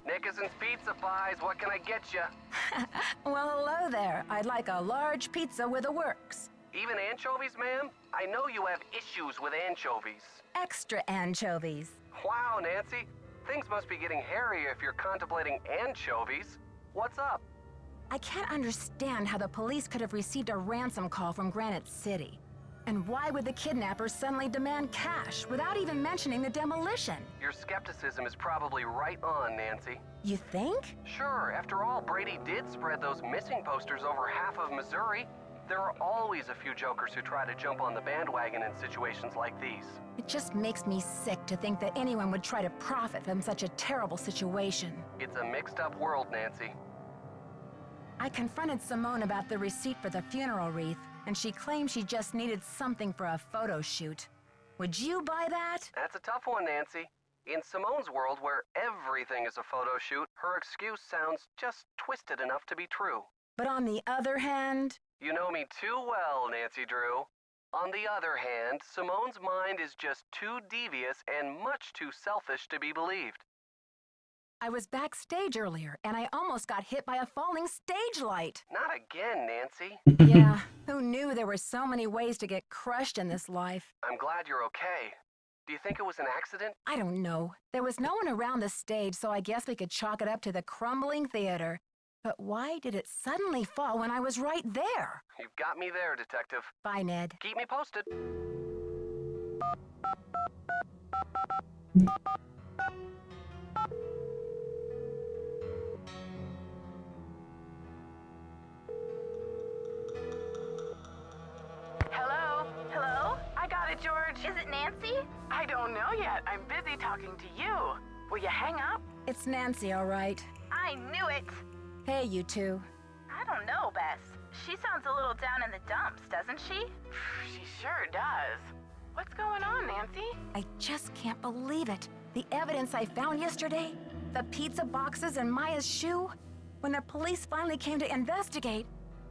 Nickerson's Pizza Pies, what can I get you? Well, hello there. I'd like a large pizza with a works. Even anchovies, ma'am? I know you have issues with anchovies. Extra anchovies. Wow, Nancy. Things must be getting hairy if you're contemplating anchovies. What's up? I can't understand how the police could have received a ransom call from Granite City. And why would the kidnappers suddenly demand cash without even mentioning the demolition? Your skepticism is probably right on, Nancy. You think? Sure, after all, Brady did spread those missing posters over half of Missouri. There are always a few jokers who try to jump on the bandwagon in situations like these. It just makes me sick to think that anyone would try to profit from such a terrible situation. It's a mixed-up world, Nancy. I confronted Simone about the receipt for the funeral wreath, and she claimed she just needed something for a photo shoot. Would you buy that? That's a tough one, Nancy. In Simone's world, where everything is a photo shoot, her excuse sounds just twisted enough to be true. But on the other hand... You know me too well, Nancy Drew. On the other hand, Simone's mind is just too devious and much too selfish to be believed. I was backstage earlier, and I almost got hit by a falling stage light. Not again, Nancy. Yeah, who knew there were so many ways to get crushed in this life? I'm glad you're okay. Do you think it was an accident? I don't know. There was no one around the stage, so I guess we could chalk it up to the crumbling theater. But why did it suddenly fall when I was right there? You've got me there, Detective. Bye, Ned. Keep me posted. Hello? Hello? I got it, George. Is it Nancy? I don't know yet. I'm busy talking to you. Will you hang up? It's Nancy, all right. I knew it. Hey, you two. I don't know, Bess. She sounds a little down in the dumps, doesn't she? She sure does. What's going on, Nancy? I just can't believe it. The evidence I found yesterday, the pizza boxes and Maya's shoe, when the police finally came to investigate,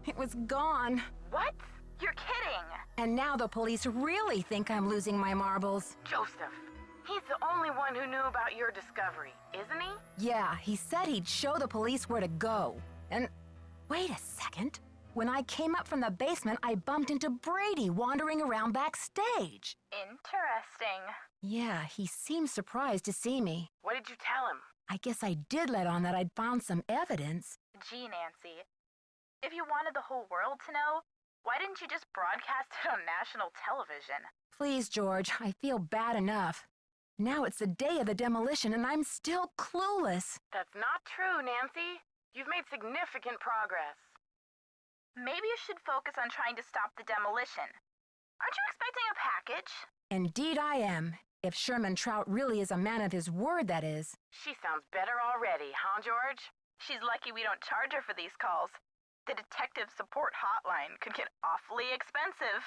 it was gone. What? You're kidding. And now the police really think I'm losing my marbles. Joseph. He's the only one who knew about your discovery, isn't he? Yeah, he said he'd show the police where to go. And wait a second. When I came up from the basement, I bumped into Brady wandering around backstage. Interesting. Yeah, he seemed surprised to see me. What did you tell him? I guess I did let on that I'd found some evidence. Gee, Nancy. If you wanted the whole world to know, why didn't you just broadcast it on national television? Please, George, I feel bad enough. Now it's the day of the demolition and I'm still clueless. That's not true, Nancy. You've made significant progress. Maybe you should focus on trying to stop the demolition. Aren't you expecting a package? Indeed I am. If Sherman Trout really is a man of his word, that is. She sounds better already, huh, George? She's lucky we don't charge her for these calls. The detective support hotline could get awfully expensive.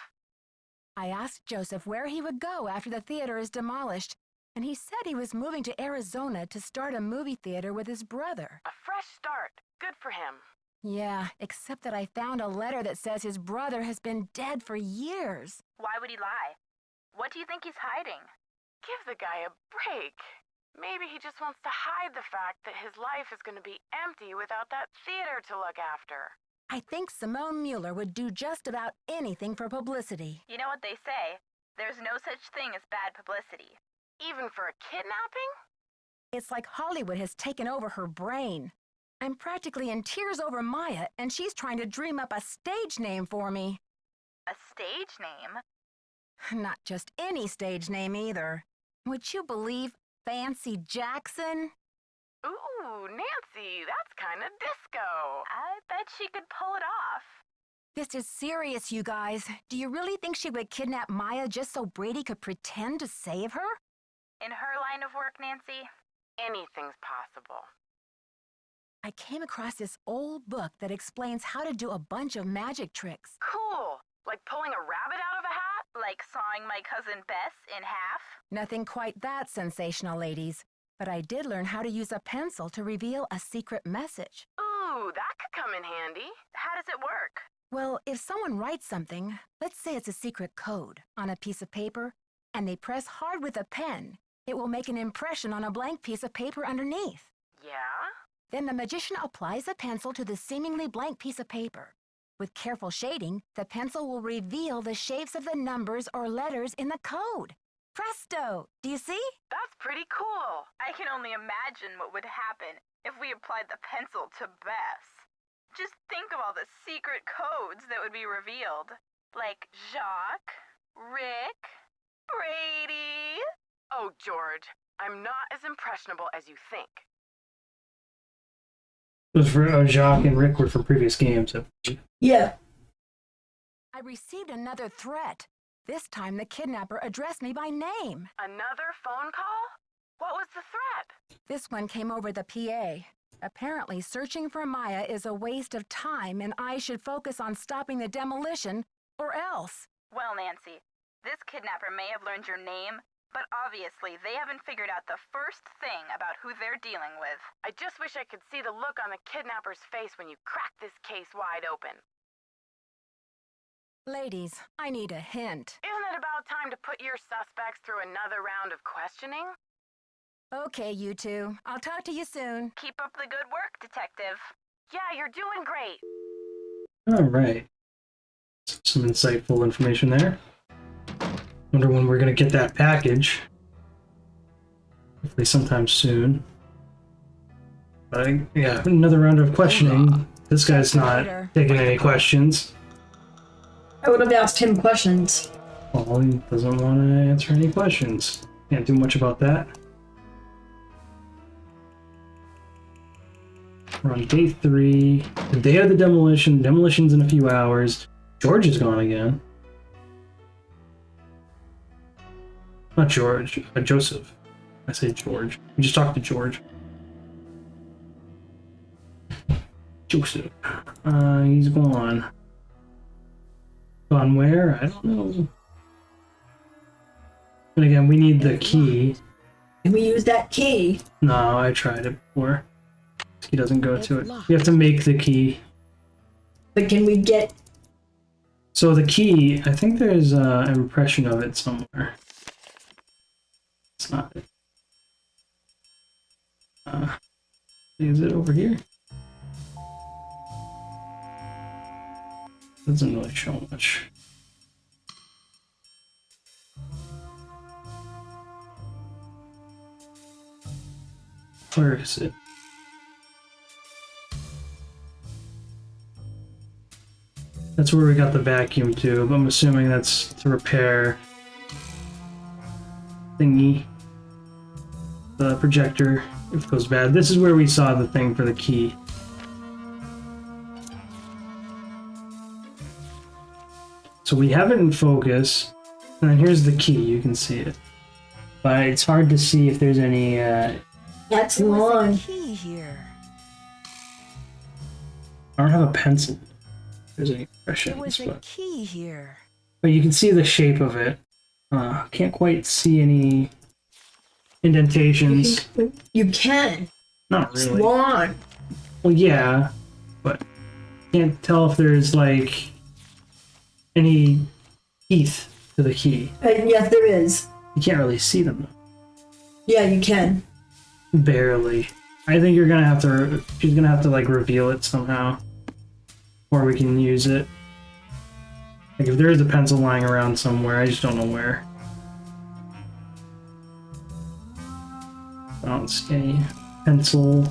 I asked Joseph where he would go after the theater is demolished, and he said he was moving to Arizona to start a movie theater with his brother. A fresh start. Good for him. Yeah, except that I found a letter that says his brother has been dead for years. Why would he lie? What do you think he's hiding? Give the guy a break. Maybe he just wants to hide the fact that his life is going to be empty without that theater to look after. I think Simone Mueller would do just about anything for publicity. You know what they say? There's no such thing as bad publicity. Even for a kidnapping? It's like Hollywood has taken over her brain. I'm practically in tears over Maya, and she's trying to dream up a stage name for me. A stage name? Not just any stage name either. Would you believe Fancy Jackson? Ooh, Nancy, that's kind of disco. I bet she could pull it off. This is serious, you guys. Do you really think she would kidnap Maya just so Brady could pretend to save her? In her line of work, Nancy, anything's possible. I came across this old book that explains how to do a bunch of magic tricks. Cool. Like pulling a rabbit out of a hat? Like sawing my cousin Bess in half? Nothing quite that sensational, ladies. But I did learn how to use a pencil to reveal a secret message. Ooh, Ooh, that could come in handy. How does it work? Well, if someone writes something, let's say it's a secret code, on a piece of paper, and they press hard with a pen, it will make an impression on a blank piece of paper underneath. Yeah? Then the magician applies a pencil to the seemingly blank piece of paper. With careful shading, the pencil will reveal the shapes of the numbers or letters in the code. Presto! Do you see? That's pretty cool. I can only imagine what would happen if we applied the pencil to Bess. Just think of all the secret codes that would be revealed. Like Jacques, Rick, Brady. Oh, George, I'm not as impressionable as you think. Those for Jacques and Rick were from previous games. Yeah. I received another threat. This time the kidnapper addressed me by name. Another phone call? What was the threat? This one came over the PA. Apparently, searching for Maya is a waste of time and I should focus on stopping the demolition, or else. Well, Nancy, this kidnapper may have learned your name, but obviously they haven't figured out the first thing about who they're dealing with. I just wish I could see the look on the kidnapper's face when you crack this case wide open. Ladies, I need a hint. Isn't it about time to put your suspects through another round of questioning? Okay, you two. I'll talk to you soon. Keep up the good work, Detective. Yeah, you're doing great. All right. Some insightful information there. Wonder when we're gonna get that package. Hopefully sometime soon. But yeah, another round of questioning. This guy's not taking any questions. I would have asked him questions. Well, he doesn't want to answer any questions. Can't do much about that. We're on day 3. The day of the demolition. Demolition's in a few hours. George is gone again. Not George. Joseph. I say George. We just talked to George. Joseph. He's gone. Gone where? I don't know. And again, we need the key. Can we use that key? No, I tried it before. He doesn't go to it. We have to make the key. But can we get... So the key, I think there's an impression of it somewhere. It's not it. Is it over here? Doesn't really show much. Where is it? That's where we got the vacuum tube. I'm assuming that's to repair thingy. The projector, if it goes bad. This is where we saw the thing for the key. So we have it in focus, and then here's the key, you can see it. But it's hard to see if there's any, That's There was long. a key here. I don't have a pencil. There's any There impressions, was a but key here. you can see the shape of it. Can't quite see any indentations. You can. Not It's really. long. Well, yeah, but can't tell if there's like any teeth to the key. Yes, there is. You can't really see them Yeah, you can. though. Barely. I think you're gonna have to. She's gonna have to like reveal it somehow, or we can use it. Like if there is a pencil lying around somewhere, I just don't know where. I don't see any pencil.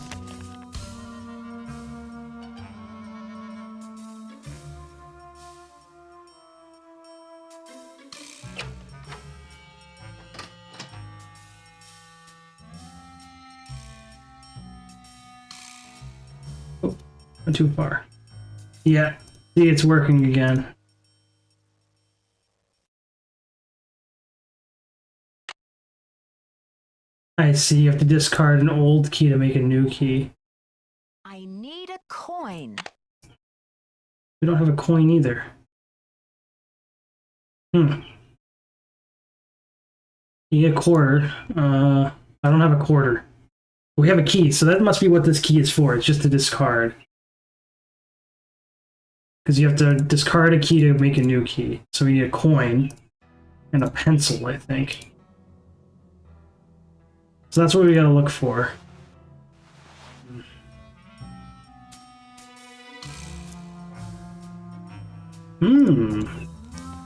Oh, not too far. Yeah, see, it's working again. I see, you have to discard an old key to make a new key. I need a coin. We don't have a coin either. You need a quarter. I don't have a quarter. We have a key, so that must be what this key is for. It's just to discard. Because you have to discard a key to make a new key. So we need a coin and a pencil, I think. So that's what we gotta look for.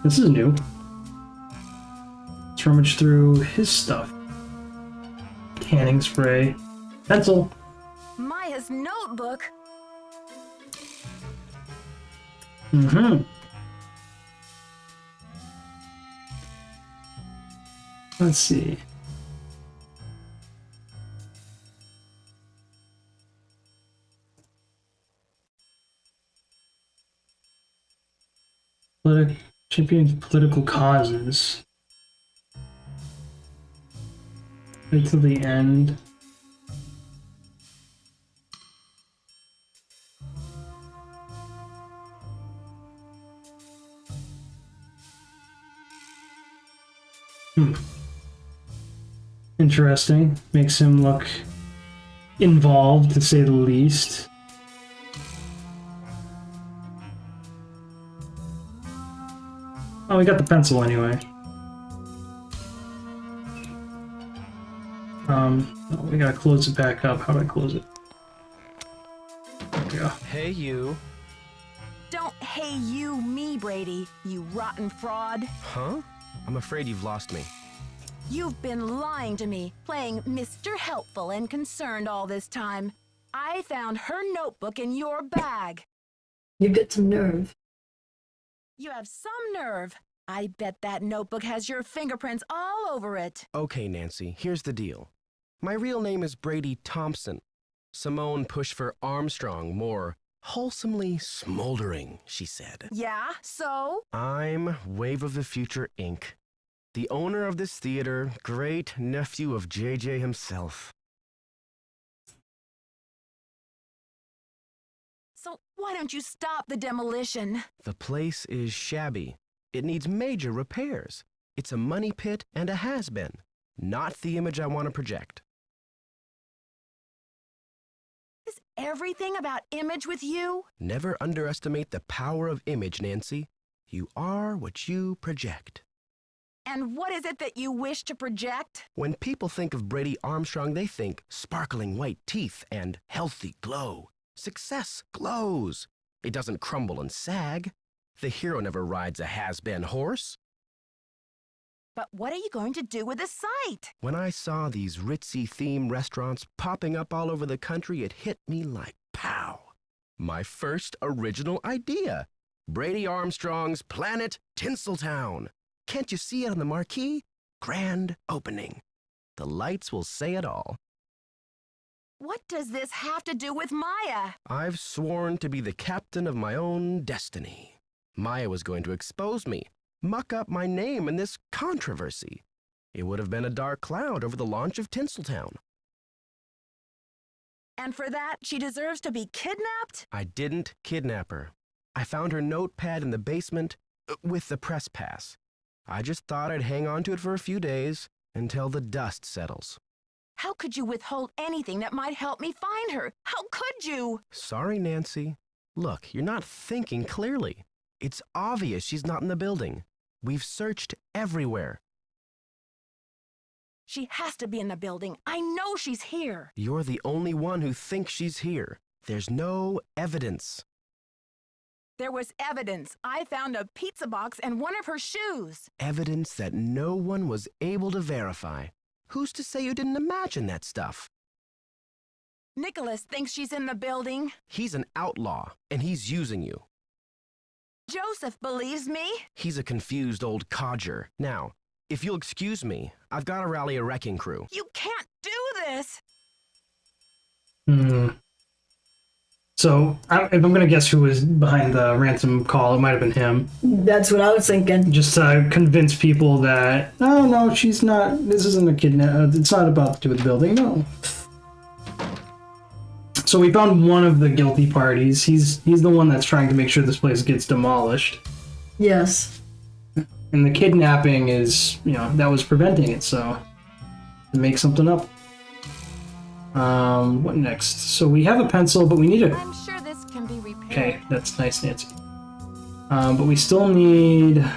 This is new. Let's rummage through his stuff. Canning spray. Pencil. Maya's notebook. Let's see. Champion political causes. Right till the end. Interesting. Makes him look involved, to say the least. Oh, we got the pencil anyway. Oh, we gotta close it back up. How do I close it? There we go. Hey, you. Don't hey you me, Brady, you rotten fraud. Huh? I'm afraid you've lost me. You've been lying to me, playing Mr. Helpful and Concerned all this time. I found her notebook in your bag. You get some nerve. You have some nerve. I bet that notebook has your fingerprints all over it. Okay, Nancy, here's the deal. My real name is Brady Thompson. Simone pushed for Armstrong, more wholesomely smoldering, she said. Yeah, so? I'm Wave of the Future, Inc., the owner of this theater, great nephew of JJ himself. So why don't you stop the demolition? The place is shabby. It needs major repairs. It's a money pit and a has-been. Not the image I want to project. Is everything about image with you? Never underestimate the power of image, Nancy. You are what you project. And what is it that you wish to project? When people think of Brady Armstrong, they think sparkling white teeth and healthy glow. Success glows. It doesn't crumble and sag. The hero never rides a has-been horse. But what are you going to do with the site? When I saw these ritzy theme restaurants popping up all over the country, it hit me like pow. My first original idea. Brady Armstrong's Planet Tinseltown. Can't you see it on the marquee? Grand opening. The lights will say it all. What does this have to do with Maya? I've sworn to be the captain of my own destiny. Maya was going to expose me, muck up my name in this controversy. It would have been a dark cloud over the launch of Tinseltown. And for that, she deserves to be kidnapped? I didn't kidnap her. I found her notepad in the basement with the press pass. I just thought I'd hang on to it for a few days until the dust settles. How could you withhold anything that might help me find her? How could you? Sorry, Nancy. Look, you're not thinking clearly. It's obvious she's not in the building. We've searched everywhere. She has to be in the building. I know she's here. You're the only one who thinks she's here. There's no evidence. There was evidence. I found a pizza box and one of her shoes. Evidence that no one was able to verify. Who's to say you didn't imagine that stuff? Nicholas thinks she's in the building. He's an outlaw, and he's using you. Joseph believes me. He's a confused old codger. Now, if you'll excuse me, I've got to rally a wrecking crew. You can't do this. So, if I'm gonna guess who was behind the ransom call, it might have been him. That's what I was thinking. Just to convince people that, oh no, she's not, this isn't a kidnap, it's not about to do with the building, no. So we found one of the guilty parties. He's the one that's trying to make sure this place gets demolished. Yes. And the kidnapping is, that was preventing it, so to make something up. What next? So we have a pencil, but we need a... I'm sure this can be repaired. Okay, that's nice, Nancy. But we still need a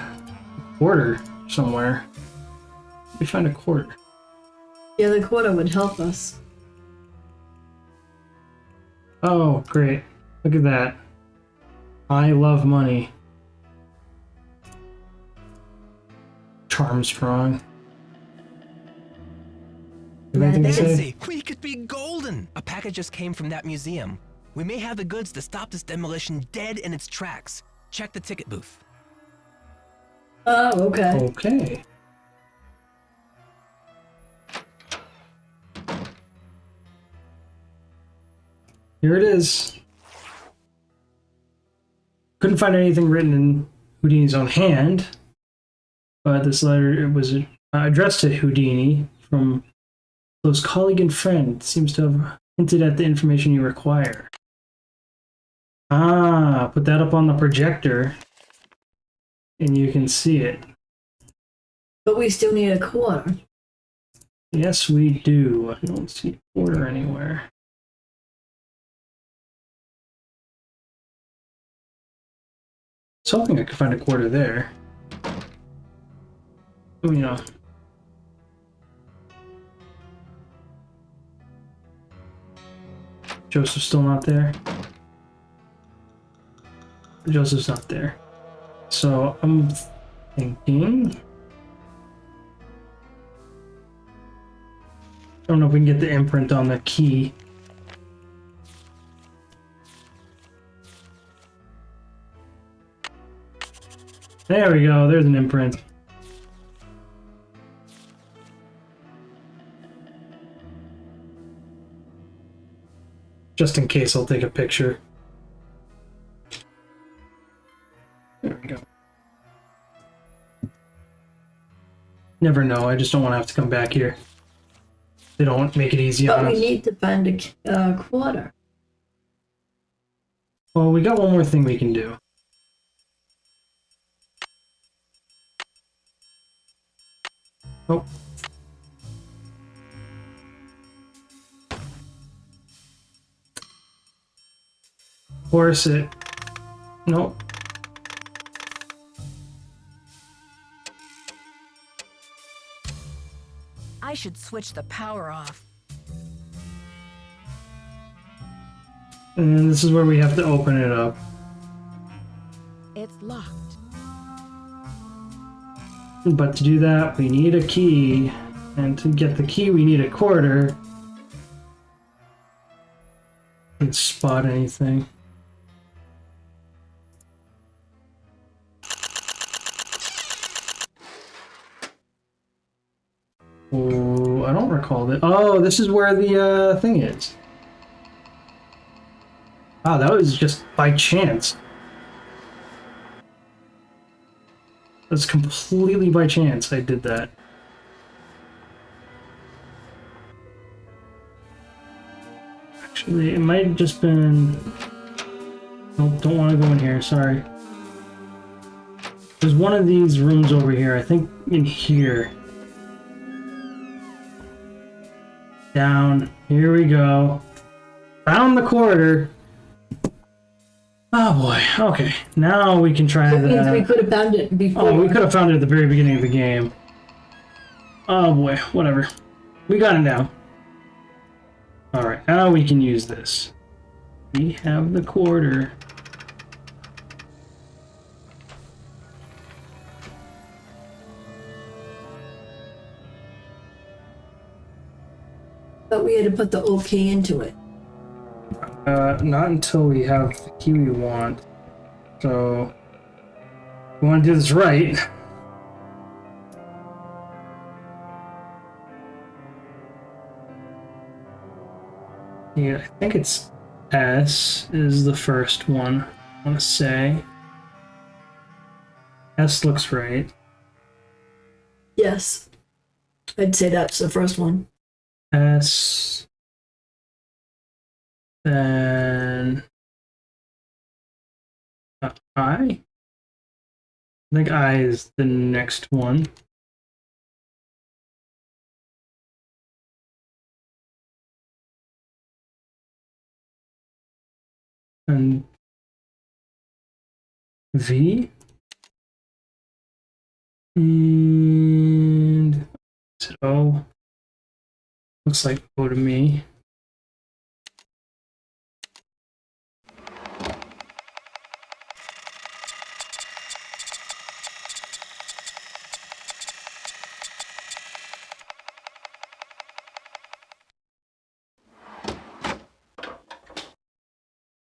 quarter somewhere. We find a quarter. Yeah, the quarter would help us. Oh, great. Look at that. I love money. Charmstrong. You have anything to say? Nancy, we could be golden. A package just came from that museum. We may have the goods to stop this demolition dead in its tracks. Check the ticket booth. Oh, okay. Okay. Here it is. Couldn't find anything written in Houdini's own hand, but this letter, it was addressed to Houdini from close colleague and friend. Seems to have hinted at the information you require. Ah, put that up on the projector, and you can see it. But we still need a quarter. Yes, we do. I don't see a quarter anywhere. I was hoping I could find a quarter there. Oh, you know. Joseph's still not there. Joseph's not there. So I'm thinking. I don't know if we can get the imprint on the key. There we go, there's an imprint. Just in case, I'll take a picture. There we go. Never know, I just don't want to have to come back here. They don't make it easy on But we us. need to find a quarter. Well, we got one more thing we can do. Oh. Force it. Nope. I should switch the power off. And this is where we have to open it up. It's locked. But to do that, we need a key. And to get the key, we need a quarter. Can't spot anything. Oh, I don't recall that. Oh, this is where the thing is. Wow, that was just by chance. That's completely by chance I did that. Actually, it might have just been... Nope, don't want to go in here, sorry. There's one of these rooms over here, I think in here. Down, here we go. Found the quarter. Oh boy, okay. Now we can try That means we the... could have found it before. Oh, we could have found it at the very beginning of the game. Oh boy, whatever. We got it now. Alright, now we can use this. We have the quarter. But we had to put the old key into it. Not until we have the key we want. So, we want to do this right. Yeah, I think it's S is the first one, I want to say. S looks right. Yes. I'd say that's the first one. S. Then I think I is the next one. And V. And is it O? Looks like O to me.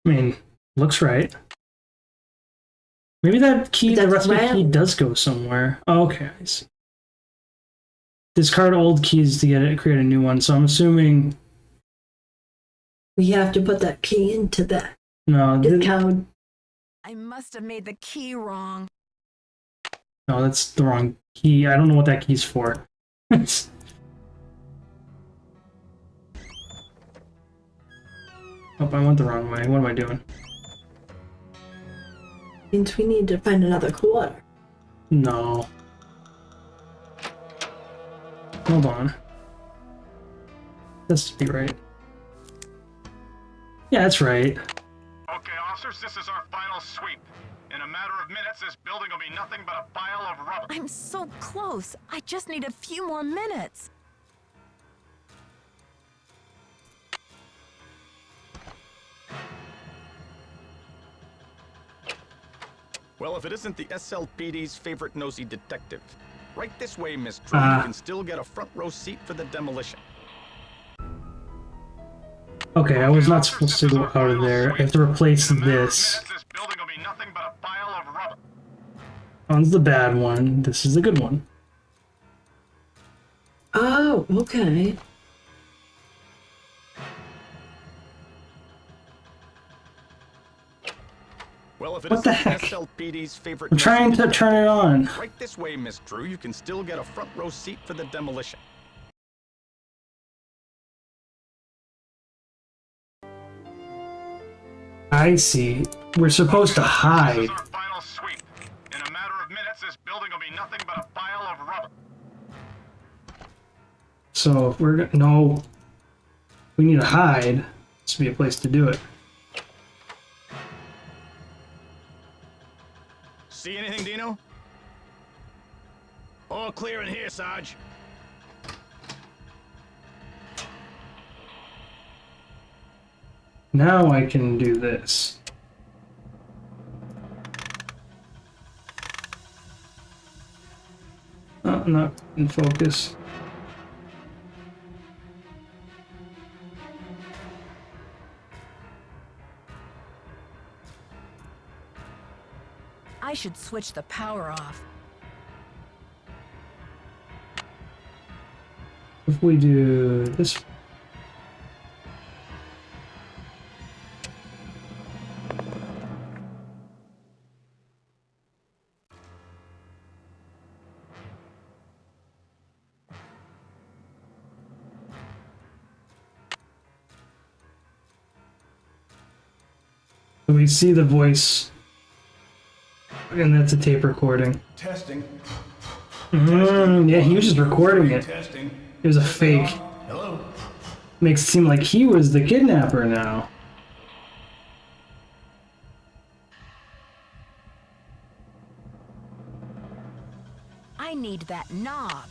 I mean, looks right. Maybe that key, the That's rest of the key round. does go somewhere. Oh, okay, I see. Discard old keys to get it, create a new one. So I'm assuming We have to put that key into that no, discount. I must have made the key wrong. no, that's the wrong key. I don't know what that key's for. Oh, I went the wrong way. What am I doing? Means we need to find another quarter. No. Hold on. That's to be right. Yeah, that's right. Okay, officers, this is our final sweep. In a matter of minutes, this building will be nothing but a pile of rubble. I'm so close. I just need a few more minutes. Well, if it isn't the SLPD's favorite nosy detective. Right this way, Miss Drew. You can still get a front row seat for the demolition. Okay, I was not supposed to go out of there. I have to replace In a matter of this. minutes, this building will be nothing but a pile of rubble. That one's the bad one. This is the good one. Oh, okay. Well, if it What the isn't heck? SLPD's favorite I'm trying to turn it on. Right this way, Miss Drew. You can still get a front row seat for the demolition. I see. We're supposed to This hide. is our final sweep. In a matter of minutes, this building will be nothing but a pile of rubble. So if we're gonna no, we need to hide. This would be a place to do it. See anything, Dino? All clear in here, Sarge. Now I can do this. Oh, not in focus. I should switch the power off. If we do this. We see the voice, and that's a tape recording. Testing. Yeah, he was just recording it. Testing. It was a fake. Hello. Makes it seem like he was the kidnapper now. I need that knob.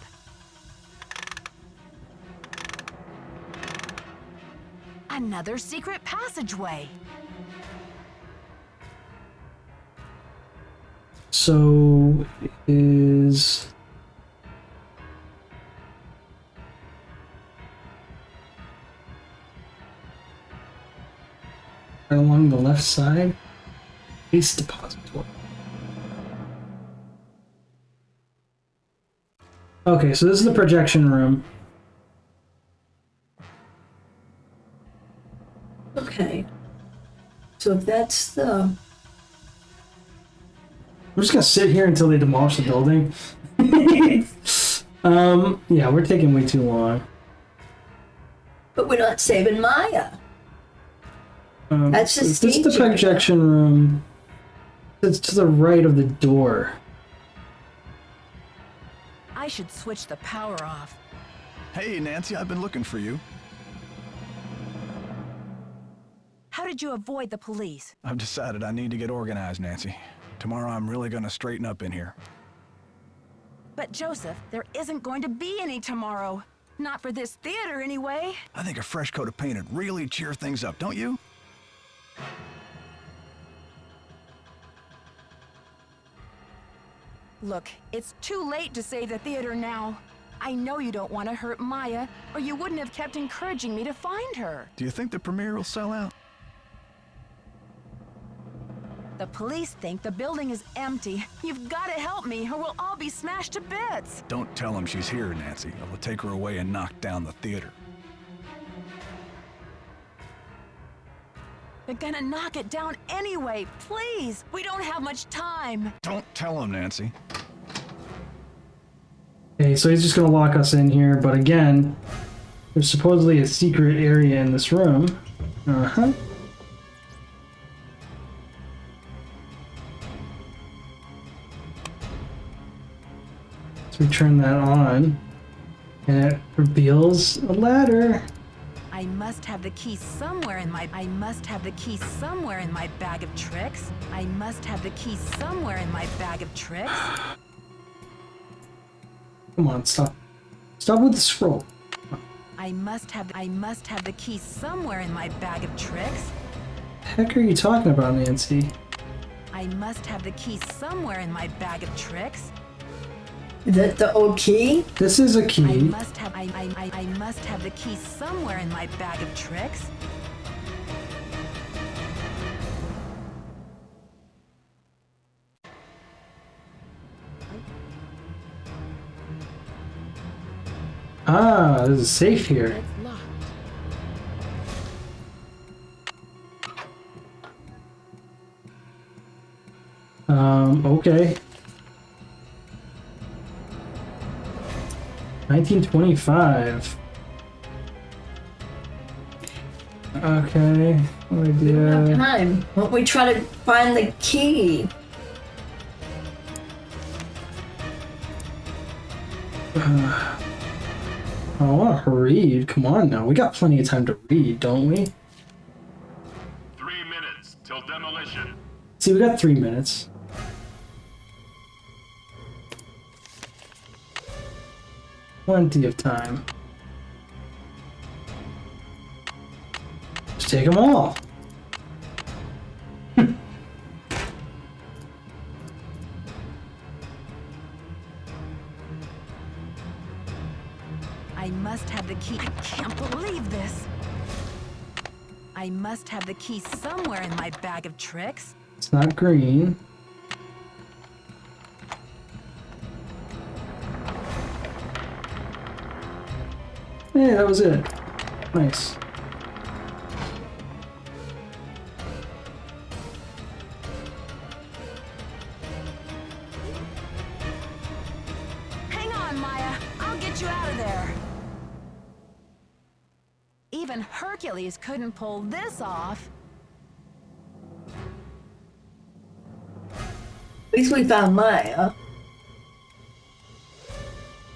Another secret passageway. So is right along the left side. Base depository. Okay, so this is the projection room. Okay. So if that's the... We're just gonna sit here until they demolish the building. Yeah, we're taking way too long. But we're not saving Maya. That's the Is this the stage area. projection room? It's to the right of the door. I should switch the power off. Hey, Nancy, I've been looking for you. How did you avoid the police? I've decided I need to get organized, Nancy. Tomorrow I'm really gonna straighten up in here. But Joseph, there isn't going to be any tomorrow. Not for this theater, anyway. I think a fresh coat of paint would really cheer things up, don't you? Look, it's too late to save the theater now. I know you don't want to hurt Maya, or you wouldn't have kept encouraging me to find her. Do you think the premiere will sell out? The police think the building is empty. You've got to help me, or we'll all be smashed to bits. Don't tell him she's here, Nancy. I will take her away and knock down the theater. They're gonna knock it down anyway. Please, we don't have much time. Don't tell him, Nancy. Okay, so he's just gonna lock us in here, but again, there's supposedly a secret area in this room. Uh-huh. So we turn that on, and it reveals a ladder. I must have the key somewhere in my... I must have the key somewhere in my bag of tricks. I must have the key somewhere in my bag of tricks. Come on, stop. Stop with the scroll. I must have the key somewhere in my bag of tricks. The heck are you talking about, Nancy? I must have the key somewhere in my bag of tricks. Is that the old key? This is a key. I must have the key somewhere in my bag of tricks. Ah, there's a safe here. It's locked. Okay. 1925. Okay, no We don't have idea. time. Won't we try to find the key? I want to read. Come on now. We got plenty of time to read, don't we? 3 minutes till demolition. See, we got 3 minutes. Plenty of time. Just take them all. I must have the key. I can't believe this. I must have the key somewhere in my bag of tricks. It's not green. Hey, that was it. Nice. Hang on, Maya. I'll get you out of there. Even Hercules couldn't pull this off. At least we found Maya.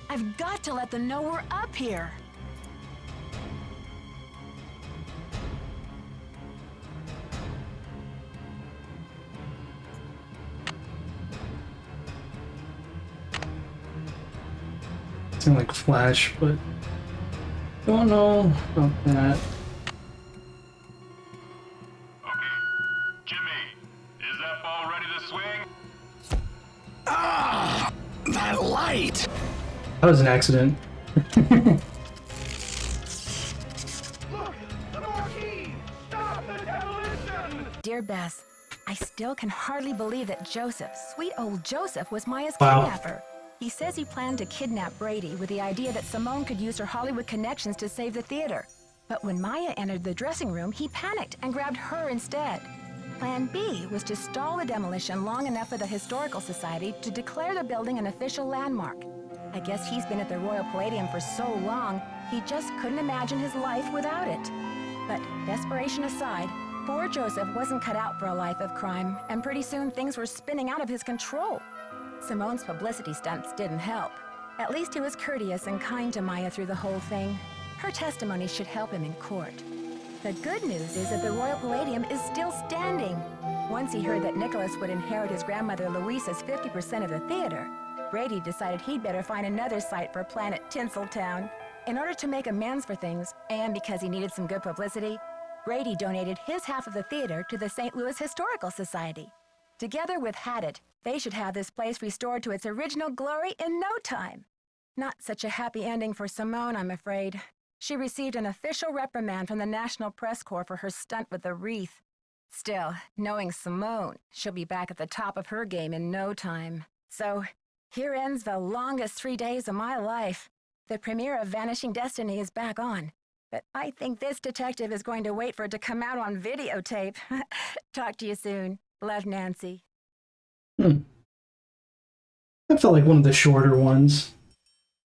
I've got to let them know we're up here. Seem like Flash, but don't know about that. Okay. Jimmy, is that ball ready to swing? Ah! That light! That was an accident. Look! The marquee! Stop the demolition! Dear Bess, I still can hardly believe that Joseph, sweet old Joseph, was Maya's Wow. kidnapper. He says he planned to kidnap Brady with the idea that Simone could use her Hollywood connections to save the theater. But when Maya entered the dressing room, he panicked and grabbed her instead. Plan B was to stall the demolition long enough for the Historical Society to declare the building an official landmark. I guess he's been at the Royal Palladium for so long, he just couldn't imagine his life without it. But desperation aside, poor Joseph wasn't cut out for a life of crime, and pretty soon things were spinning out of his control. Simone's publicity stunts didn't help. At least he was courteous and kind to Maya through the whole thing. Her testimony should help him in court. The good news is that the Royal Palladium is still standing. Once he heard that Nicholas would inherit his grandmother Louisa's 50% of the theater, Brady decided he'd better find another site for Planet Tinseltown. In order to make amends for things, and because he needed some good publicity, Brady donated his half of the theater to the St. Louis Historical Society. Together with Hadit, they should have this place restored to its original glory in no time. Not such a happy ending for Simone, I'm afraid. She received an official reprimand from the National Press Corps for her stunt with the wreath. Still, knowing Simone, she'll be back at the top of her game in no time. So, here ends the longest 3 days of my life. The premiere of Vanishing Destiny is back on, but I think this detective is going to wait for it to come out on videotape. Talk to you soon. Love, Nancy. That felt like one of the shorter ones.